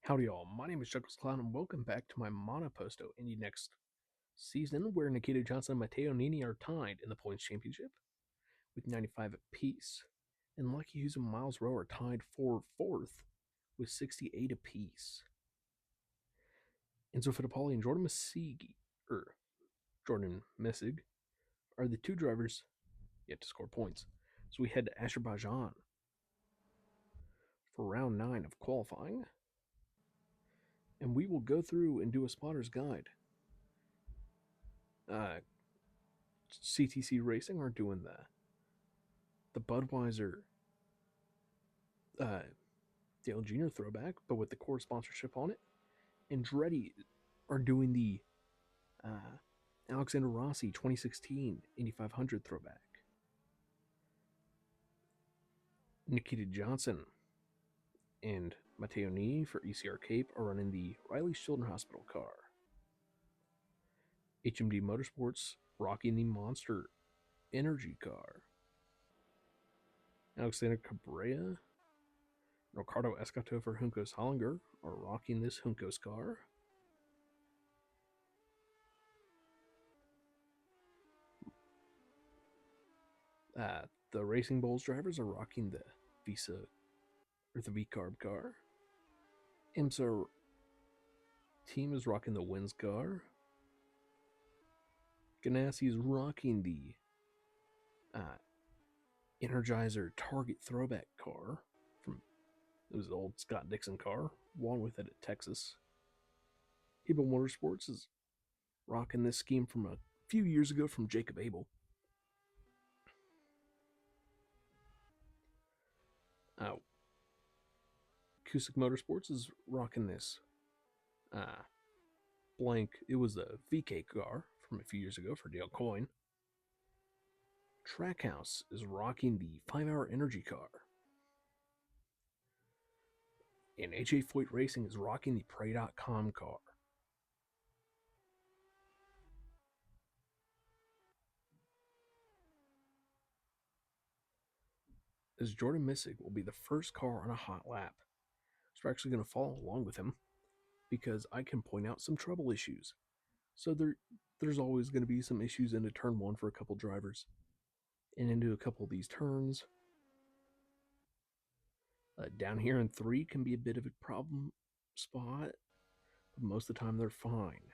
Howdy y'all, my name is ChucklesTC and welcome back to my Monoposto INDY next season where Nikita Johnson and Matteo Nini are tied in the points championship with 95 apiece. And Lucky Hughes and Miles Rowe are tied for fourth with 68 apiece. Enzo Fittipaldi and Jordan Messig are the two drivers yet to score points. So we head to Azerbaijan for round 9 of qualifying. And we will go through and do a spotter's guide. CTC Racing are doing the Budweiser Dale Jr. throwback, but with the core sponsorship on it. Andretti are doing the Alexander Rossi 2016 Indy 500 throwback. Nikita Johnson and Matteo Nini for ECR Cape are running the Riley Children's Hospital car. HMD Motorsports rocking the Monster Energy car. Alexander Cabrera and Ricardo Escato for Juncos Hollinger are rocking this Juncos car. The Racing Bulls drivers are rocking the Visa or the V-Carb car. IMSA team is rocking the Wins car. Ganassi is rocking the Energizer Target throwback car from it was the old Scott Dixon car, along with it at Texas. Abel Motorsports is rocking this scheme from a few years ago from Jacob Abel. Cusick Motorsports is rocking this blank. It was the VK car from a few years ago for Dale Coyne. Trackhouse is rocking the 5-hour energy car. And AJ Foyt Racing is rocking the Prey.com car. As Jordan Messig will be the first car on a hot lap. So we're actually going to follow along with him because I can point out some trouble issues. So there's always going to be some issues into turn 1 for a couple drivers. And into a couple of these turns. Down here in 3 can be a bit of a problem spot, but most of the time they're fine.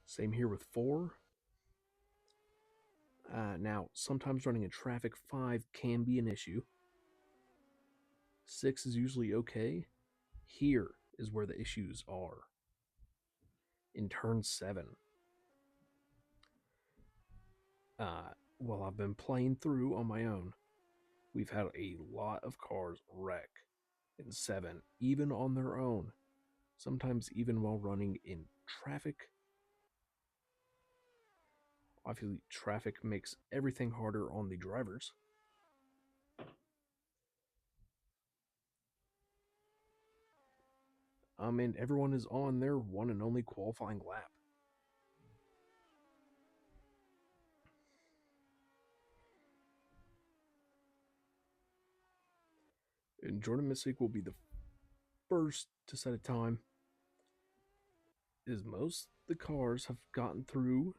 Same here with 4. Now, sometimes running in traffic 5 can be an issue. 6 is usually okay. Here is where the issues are. In turn 7. While I've been playing through on my own, we've had a lot of cars wreck in 7, even on their own. Sometimes even while running in traffic. Obviously, traffic makes everything harder on the drivers. And everyone is on their one and only qualifying lap. And Jordan Messig will be the first to set a time. As most the cars have gotten through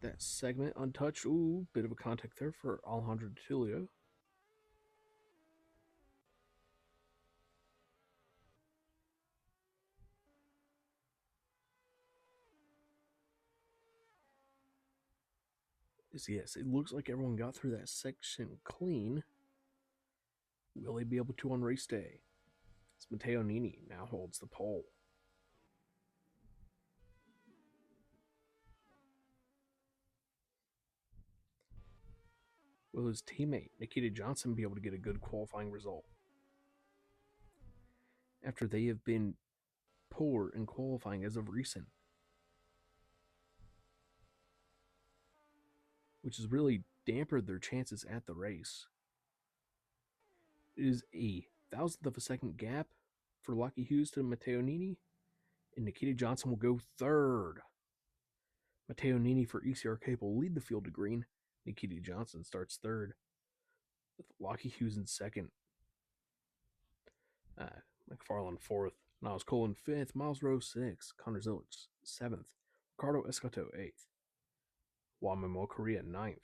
that segment untouched. Ooh, bit of a contact there for Alejandro Tilio. Yes, it looks like everyone got through that section clean. Will they be able to on race day? As Matteo Nini now holds the pole. Will his teammate Nikita Johnson be able to get a good qualifying result? After they have been poor in qualifying as of recent. Which has really dampened their chances at the race. It is a 1,000th of a second gap for Lucky Hughes to Matteo Nini, and Nikita Johnson will go third. Matteo Nini for ECR Cape will lead the field to green. Nikita Johnson starts third, with Lucky Hughes in second. McFarland 4th, Niles Colin 5th, Miles Rowe 6th, Connor Zillage 7th, Ricardo Escoto 8th, Wamamo Korea 9th,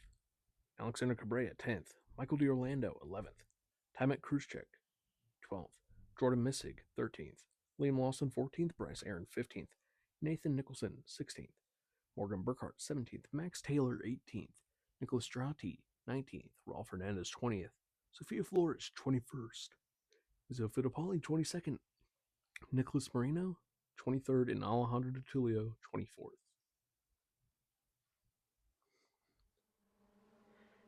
Alexander Cabrera 10th, Michael D'Orlando 11th, Tymek Khrushchev 12th, Jordan Missig 13th, Liam Lawson 14th, Bryce Aaron 15th, Nathan Nicholson 16th, Morgan Burkhart 17th, Max Taylor 18th, Nicholas Strati 19th, Rolf Hernandez 20th, Sophia Flores 21st, Izzo Fittipaldi 22nd, Nicholas Marino 23rd, and Alejandro Di Tulio 24th.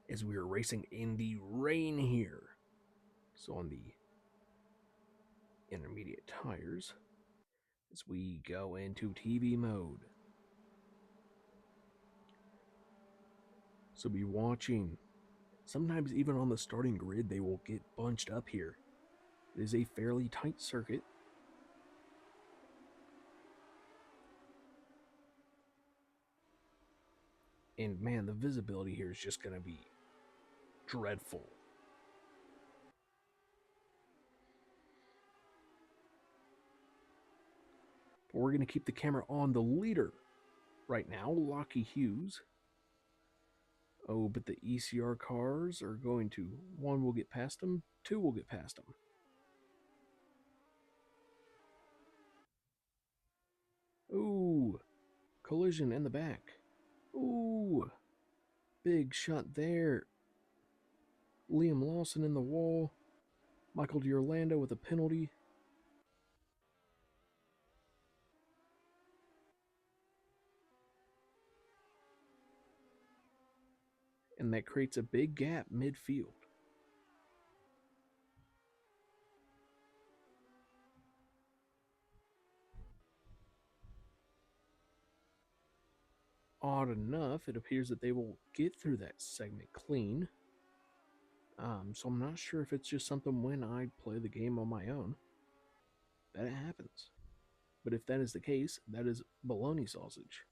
As we are racing in the rain here, so on the intermediate tires, as we go into TV mode. So be watching. Sometimes even on the starting grid, they will get bunched up here. It is a fairly tight circuit. And man, the visibility here is just going to be dreadful. But we're going to keep the camera on the leader right now, Lockie Hughes. Oh, but the ECR cars are going to, one will get past him, two will get past him. Ooh, collision in the back. Ooh, big shot there. Liam Lawson in the wall. Michael D'Orlando with a penalty. And that creates a big gap midfield. Odd enough, it appears that they will get through that segment clean. So I'm not sure if it's just something when I play the game on my own that it happens. But if that is the case, that is bologna sausage.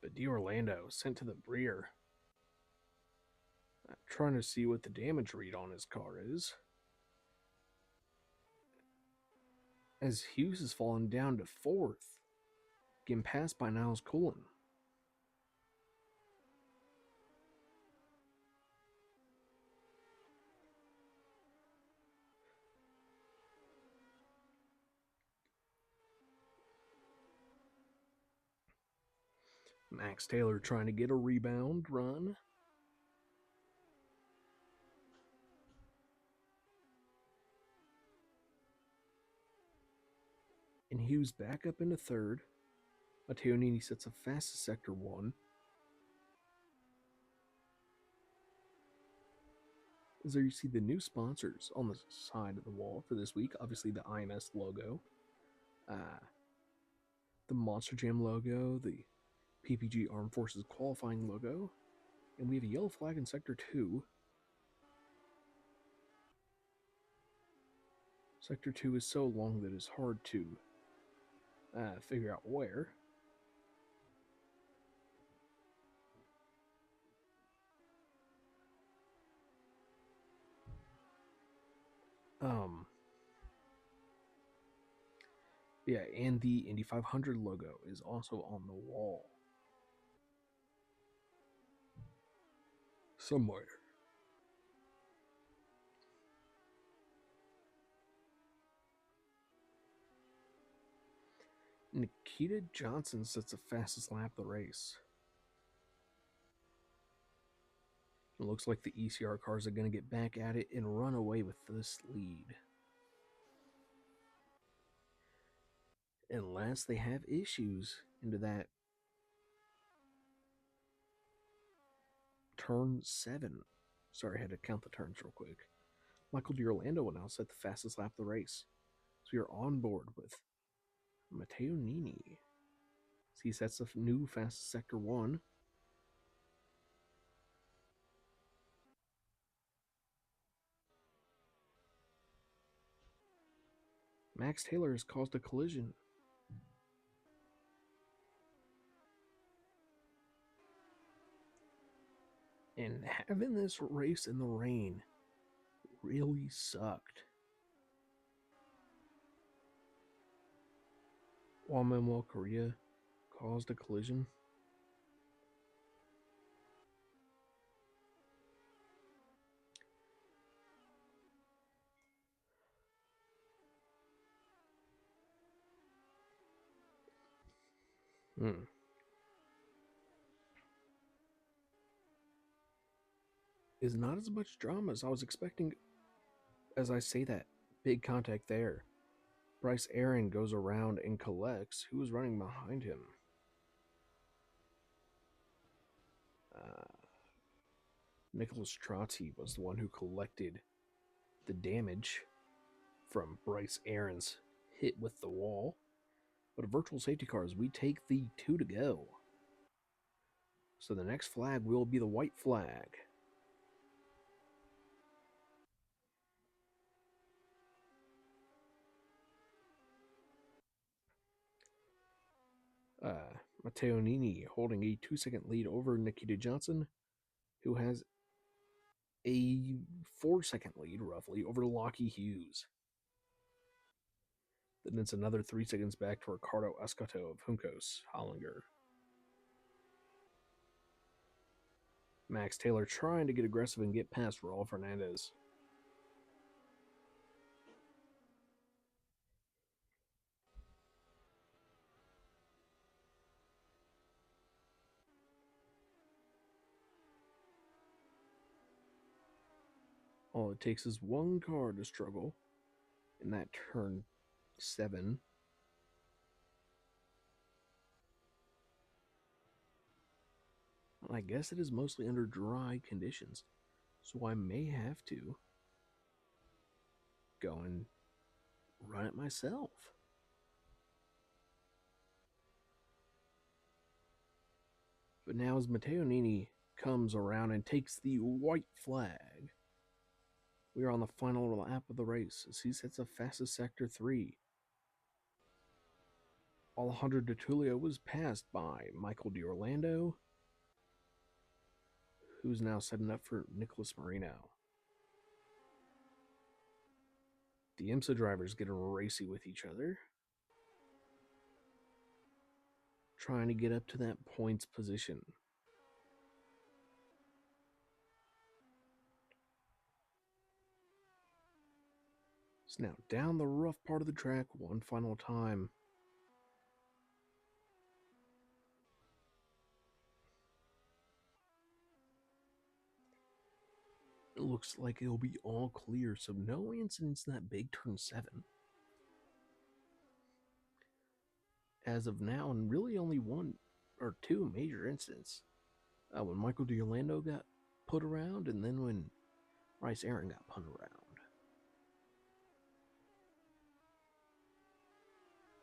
But D'Orlando sent to the rear. Trying to see what the damage read on his car is. As Hughes has fallen down to 4th, getting passed by Niles Cullen. Max Taylor trying to get a rebound run. And Hughes back up into 3rd. Matteo Nini sets a fastest sector 1. As there you see the new sponsors on the side of the wall for this week. Obviously the IMS logo. The Monster Jam logo. The PPG Armed Forces qualifying logo. And we have a yellow flag in Sector 2. Sector 2 is so long that it's hard to figure out where. Yeah, and the Indy 500 logo is also on the wall. Somewhere. Nikita Johnson sets the fastest lap of the race. It looks like the ECR cars are going to get back at it and run away with this lead. Unless they have issues into that turn 7. Sorry, I had to count the turns real quick. Michael D'Orlando will now set the fastest lap of the race. So we are on board with Matteo Nini. So he sets the new fastest sector 1. Max Taylor has caused a collision. And having this race in the rain really sucked. While Manuel Correa caused a collision. Hmm. Is not as much drama as I was expecting. As I say that, big contact there. Bryce Aaron goes around and collects who was running behind him. Uh, Nicholas Trotsky was the one who collected the damage from Bryce Aaron's hit with the wall. But a virtual safety car as we take the 2 to go. So the next flag will be the white flag. Matteo Nini holding a 2-second lead over Nikita Johnson, who has a 4-second lead, roughly, over Lockie Hughes. Then it's another 3 seconds back to Ricardo Escoto of Juncos Hollinger. Max Taylor trying to get aggressive and get past Raul Fernandez. All it takes is one car to struggle in that turn 7. I guess it is mostly under dry conditions, so I may have to go and run it myself. But now as Matteo Nini comes around and takes the white flag, we are on the final lap of the race as he sets a fastest sector 3. Alejandro De Tulio was passed by Michael D'Orlando, who's now setting up for Nicholas Marino. The IMSA drivers getting racy with each other, trying to get up to that points position. So now down the rough part of the track one final time. It looks like it'll be all clear, so no incidents in that big turn 7. As of now, and really only one or two major incidents. When Michael D'Orlando got put around, and then when Bryce Aaron got put around.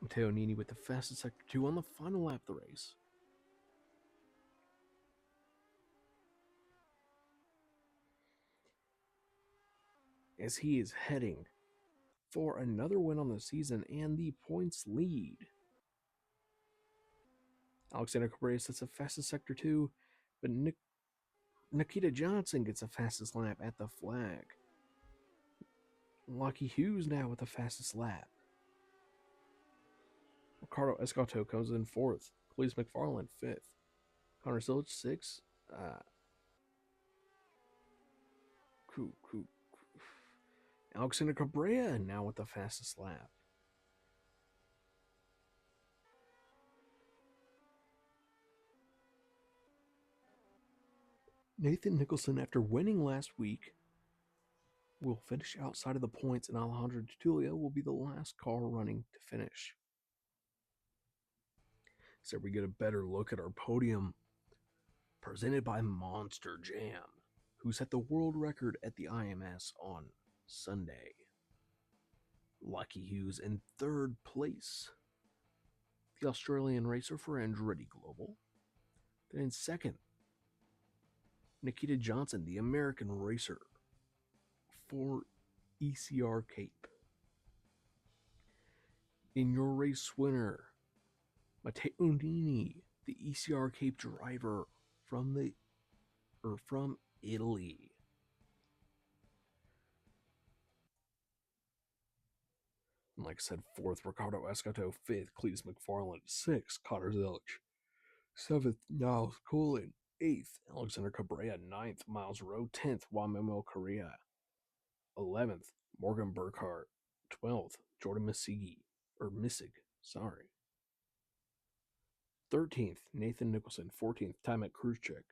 Matteo Nini with the fastest sector 2 on the final lap of the race. As he is heading for another win on the season and the points lead. Alexander Cabrera sets the fastest sector 2, but Nikita Johnson gets the fastest lap at the flag. Lockie Hughes now with the fastest lap. Ricardo Escoto comes in 4th. Cleese McFarland 5th. Connor Silich 6th. Alexander Cabrera now with the fastest lap. Nathan Nicholson, after winning last week, will finish outside of the points, and Alejandro Di Tulio will be the last car running to finish. So we get a better look at our podium presented by Monster Jam, who set the world record at the IMS on Sunday. Lucky Hughes in 3rd place. The Australian racer for Andretti Global. Then in 2nd, Nikita Johnson, the American racer for ECR Cape. In your race winner, Matteo Nini, the ECR Cape driver from Italy. And like I said, fourth, Ricardo Escoto. Fifth, Cletus McFarland. Sixth, Connor Zilch. Seventh, Niles Coolin. Eighth, Alexander Cabrera. Ninth, Miles Rowe. 10th, Juan Manuel Correa. 11th, Morgan Burkhart. 12th, Jordan Missig. Sorry. 13th, Nathan Nicholson. 14th, Timet Kruzchik.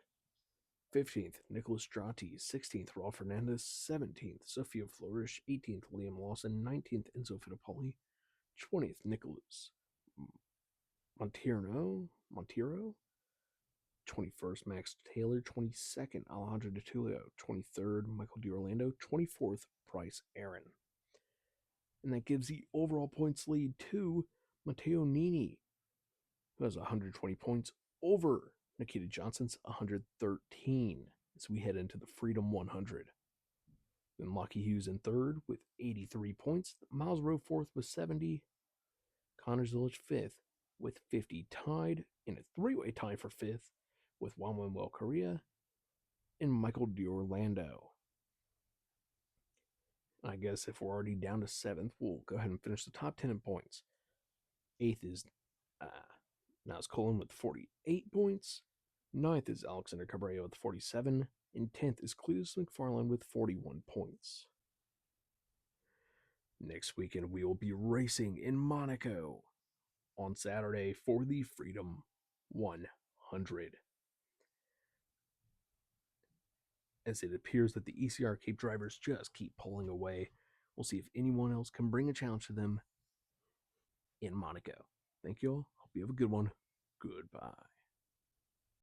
15th, Nicholas Strati. 16th, Raul Fernandez. 17th, Sofia Flourish. 18th, Liam Lawson. 19th, Enzo Fittipaldi. 20th, Nicholas Montero. 21st, Max Taylor. 22nd, Alejandro De Tulio. 23rd, Michael DiOrlando. 24th, Bryce Aaron. And that gives the overall points lead to Matteo Nini, who has 120 points over Nikita Johnson's 113 as we head into the Freedom 100. Then Lockie Hughes in third with 83 points. Miles Rowe fourth with 70. Connor Zilic fifth with 50, tied in a three-way tie for fifth with Juan Manuel Correa and Michael DiOrlando. I guess if we're already down to seventh, we'll go ahead and finish the top 10 in points. Eighth is Niles Colin with 48 points. Ninth is Alexander Cabrera with 47. And 10th is Cletus McFarland with 41 points. Next weekend, we will be racing in Monaco on Saturday for the Freedom 100. As it appears that the ECR Cape drivers just keep pulling away. We'll see if anyone else can bring a challenge to them in Monaco. Thank you all. Hope you have a good one. Goodbye.